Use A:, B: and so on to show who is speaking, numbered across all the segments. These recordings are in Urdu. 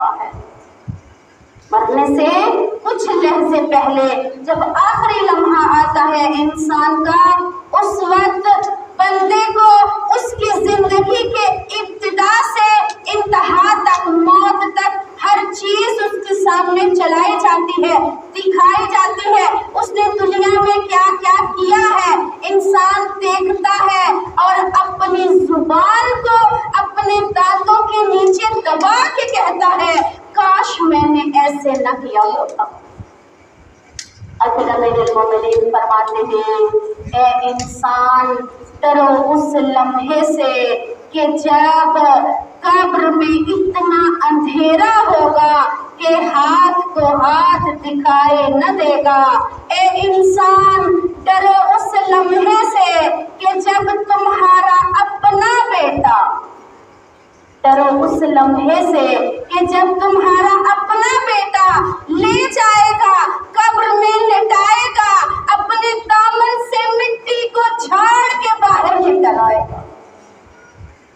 A: ہے۔ مرنے سے کچھ لحظے پہلے جب آخری لمحہ آتا ہے انسان کا، اس وقت بندے کو اس کی زندگی کے ابتدا سے انتہا تک، موت تک ہر چیز اس کے سامنے چلائی جاتی ہے، دکھائی جاتی ہے۔ اس نے دنیا میں کیا کیا کیا ہے انسان دیکھتا ہے اور اپنی زبان کو اپنے دانتوں کے نیچے دبا کے کہتا ہے کاش میں نے ایسے نہ کیا ہوتا۔ امیر المومنین فرماتے ہیں اے انسان ڈرو اس لمحے سے کہ جب قبر میں اتنا اندھیرا ہوگا کہ ہاتھ کو ہاتھ دکھائے نہ دے گا۔ اے انسان ڈرو اس لمحے سے کہ جب تمہارا اپنا بیٹا، ڈرو اس لمحے سے کہ جب تمہارا اپنا بیٹا لے جائے گا، قبر میں لٹائے گا، اپنے دامن سے مٹی کو جھاڑ کے باہر نکل آئے گا۔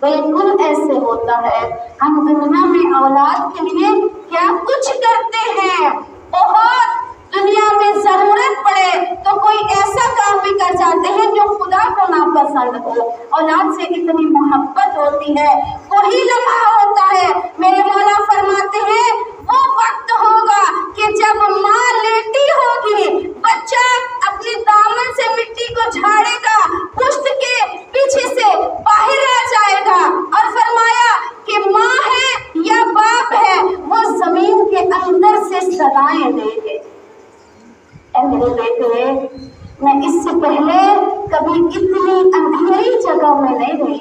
A: بالکل ایسے ہوتا ہے۔ ہم دنیا میں اولاد کے لیے کیا کچھ کرتے ہیں، بہت دنیا میں ضرورت پڑے تو کوئی ایسا کام بھی کر جاتے ہیں جو خدا کو ناپسند ہو۔ اولاد سے اتنی محبت ہوتی ہے، وہی لمحہ ہوتا ہے، میرے مولا فرماتے ہیں وہ وقت ہوگا کہ جب ماں لیٹی ہوگی، بچہ اپنے دامن سے مٹی کو جھاڑے گا، پشت کے پیچھے سے باہر آ جائے گا اور فرمایا کہ ماں ہے یا باپ ہے، وہ زمین کے اندر سے صدائیں دے گے۔ اے میرے بیٹے، میں اس سے پہلے کبھی اتنی اندھیری جگہ میں نہیں رہی،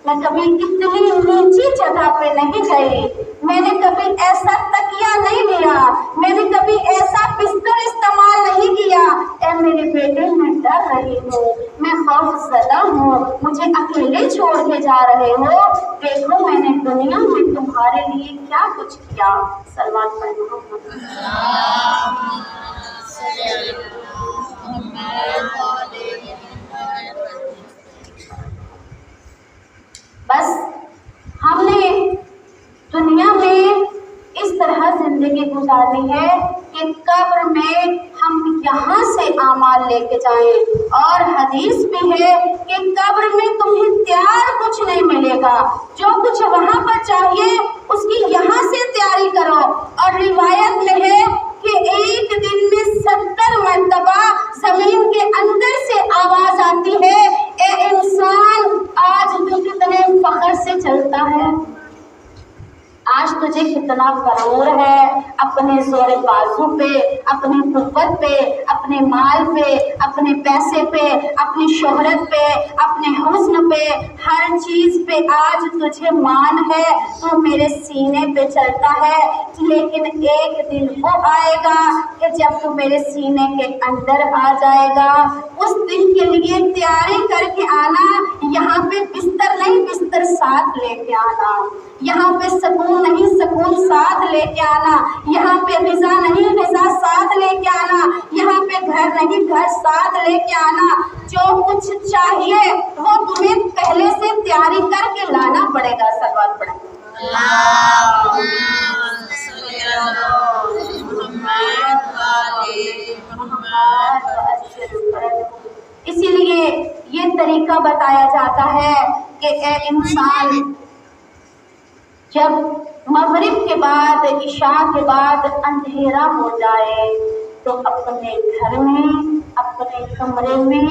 A: میں کبھی اتنی نیچی جگہ پہ نہیں گئی، میں نے کبھی ایسا تکیہ نہیں لیا، میں نے کبھی ایسا بستر استعمال نہیں کیا۔ اے میرے بیٹے، میں ڈر رہی ہوں، میں خوف زدہ ہوں، مجھے اکیلے چھوڑ کے جا رہے ہو، دیکھو میں نے دنیا میں تمہارے لیے کیا کچھ کیا۔ سلوات پڑھو۔ بس ہم نے دنیا میں اس طرح زندگی گزارنی ہے کہ قبر میں ہم یہاں سے اعمال لے کے جائیں، اور حدیث بھی ہے کہ قبر میں تمہیں تیار کچھ نہیں ملے گا، جو کچھ وہاں پر چاہیے اس کی یہاں سے تیاری کرو۔ اور روایت میں ہے کہ ایک دن میں 70 مرتبہ زمین کے اندر سے آواز آتی ہے اے انسان آج تو کتنے فخر سے چلتا ہے، آج تجھے کتنا غرور ہے، اپنے زور بازو پہ، اپنی قوت پہ، اپنے مال پہ، اپنے پیسے پہ، اپنی شہرت پہ، اپنے حسن پہ، ہر چیز پہ آج تجھے مان ہے، تو میرے سینے پہ چلتا ہے۔ لیکن ایک دن وہ آئے گا کہ جب تو میرے سینے کے اندر آ جائے گا، اس دن کے لیے تیاری کر کے آنا، یہاں پہ بستر نہیں بستر ساتھ لے کے آنا، یہاں پہ سکون نہیں سکون ساتھ لے کے آنا، یہاں پہ غذا نہیں غذا ساتھ لے کے آنا، یہاں پہ گھر نہیں گھر ساتھ لے کے آنا۔ جو کچھ چاہیے وہ تمہیں پہلے سے تیاری کر کے لانا پڑے گا۔ سلوات پڑھیں۔ اسی لیے یہ طریقہ بتایا جاتا ہے کہ اے انسان جب مغرب کے بعد عشاء کے بعد اندھیرا ہو جائے تو اپنے گھر میں اپنے کمرے میں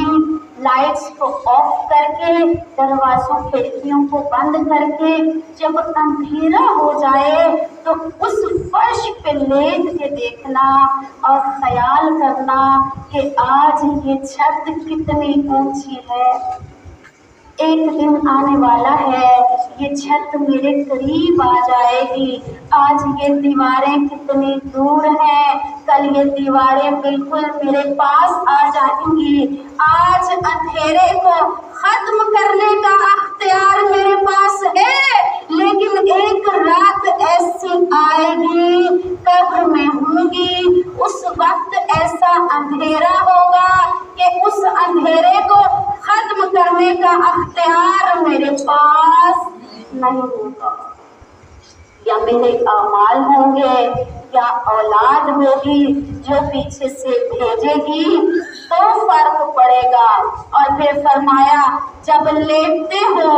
A: لائٹس کو آف کر کے دروازوں کھڑکیوں کو بند کر کے جب اندھیرا ہو جائے تو اس فرش پہ لیٹ کے دیکھنا اور خیال کرنا کہ آج یہ چھت کتنی اونچی ہے، ایک دن آنے والا ہے یہ چھت میرے قریب آ جائے گی، آج یہ دیواریں کتنی دور ہیں، کل یہ دیواریں بالکل میرے پاس آ جائیں گی۔ آج اندھیرے کو ختم کرنے کا اختیار میرے پاس ہے، لیکن ایک رات ایسی آئے گی قبر میں ہوں گی، اس وقت ایسا اندھیرا ہوگا کہ اس اندھیرے کو ختم کرنے کا اختیار میرے پاس نہیں ہوگا۔ یا میرے اعمال ہوں گے یا اولاد ہوگی جو پیچھے سے بھیجے گی تو فرق پڑے گا۔ اور پھر فرمایا جب لیٹتے ہو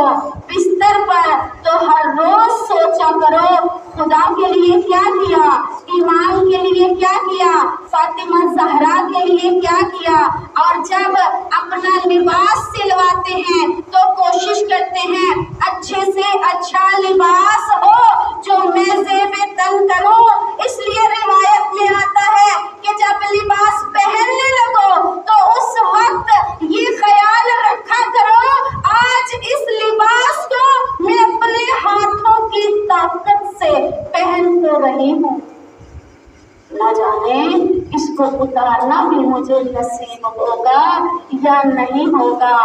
A: بستر پر تو ہر روز سوچا کرو خدا کے لیے کیا کیا، ایمان کے لیے کیا کیا، فاطمہ زہرا کے لیے کیا کیا۔ اور جب اپنا لباس سلواتے ہیں تو کوشش کرتے ہیں اچھے سے اچھا لباس ہو جو میں زیب تن کروں۔ اس لیے روایت میں آتا ہے کہ جب لباس پہننے لگو تو اس وقت یہ خیال رکھا کرو آج اس لباس کو میں اپنے ہاتھوں کی طاقت سے پہن تو رہی ہوں، نہ جانے اس کو اتارنا بھی مجھے نصیب ہوگا یا نہیں ہوگا۔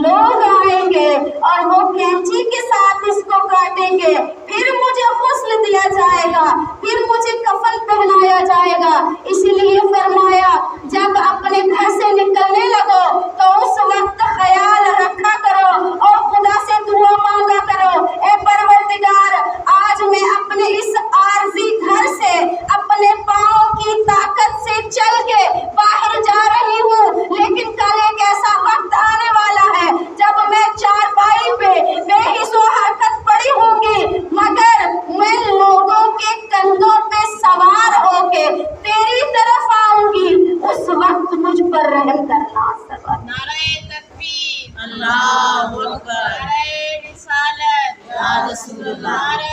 A: لوگ آئیں گے اور وہ کینچی کے ساتھ اس کو کاٹیں گے، پھر مجھے غسل دیا جائے گا، پھر مجھے کفن پہنایا جائے گا۔ اس لیے فرمایا جب اپنے گھر سے نکلنے لگو تو اس وقت خیال رکھا کرو اور خدا سے دعا مانگا کرو، اے پروردگار آج میں اپنے اس عارضی گھر سے اپنے پاؤں کی طاقت سے چل کے باہر جا رہی ہوں، لیکن کل ایک ایسا وقت آنے والا ہے جب میں چارپائی پہ بے حس و حرکت پڑی ہوں گی، مگر میں لوگوں کے کندھوں پہ سوار ہو کے تیری طرف آؤں گی، اس وقت مجھ پر رحم کرنا۔
B: نعرہ تکبیر، اللہ اکبر، نعرہ رسالت، یا رسول اللہ، نعرہ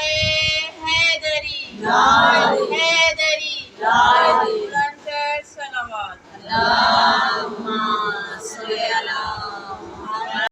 B: حیدری، حیدری، بلند صلوات، اللہ